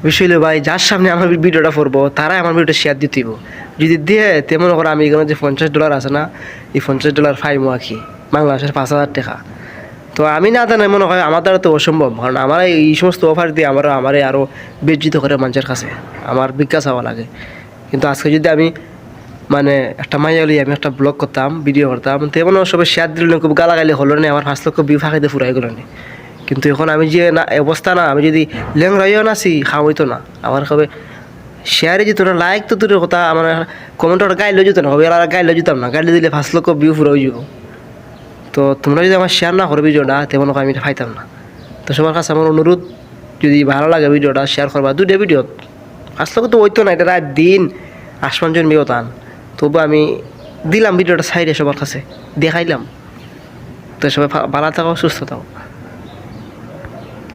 বিষয় হলো ভাই, যার সামনে আমার ভিডিওটা পড়বো তারাই আমার ভিডিওটা শেয়ার দিতেইব। যদি দিয়ে তেমন করে আমি এখানে যে $50 আছে না, এই $50 ফাইমো আঁকি বাংলাদেশের 5,000 টাকা। তো আমি না জানি, মনে হয় আমার দ্বারা তো অসম্ভব, কারণ আমার এই সমস্ত অফার দিয়ে আমারে আরও বিজ্জিত করে মানুষের কাছে, আমার বিকাশ হওয়া লাগে। কিন্তু আজকে যদি আমি মানে একটা মাইয়া লই আমি একটা ব্লগ করতাম, ভিডিও করতাম, তেমন সবাই শেয়ার দিল না, খুব গালাগালি হলো না, আমার 5 লক্ষ ভিউ ফাঁকাইতে ফুরাই গেল না। কিন্তু এখন আমি যে না অবস্থা, না আমি যদি ল্যাংরাইও নাছি খাওয়াইতো না, আমার কবে শেয়ারে যেত না, লাইক তো দূরের কথা, আমার কমেন্টর গাইলে যেত না, হবে আর গাইলে যেতাম না, গাইলে দিলে 5 লক্ষ ভিউ ফুরাই যাব। তো তোমরা যদি আমার শেয়ার না করো ভিডিওটা, তেমন আমি এটা পাইতাম না। তো সবার কাছে আমার অনুরোধ, যদি ভালো লাগে ভিডিওটা শেয়ার করবা। 2টা ভিডিও 5 লক্ষ তো হইতো না, এটা রাত দিন আসমান জন্মিও টান, তবু আমি দিলাম ভিডিওটা সাইডে সবার কাছে দেখাইলাম। তো সবাই ভালো থাকো, সুস্থ থাকো।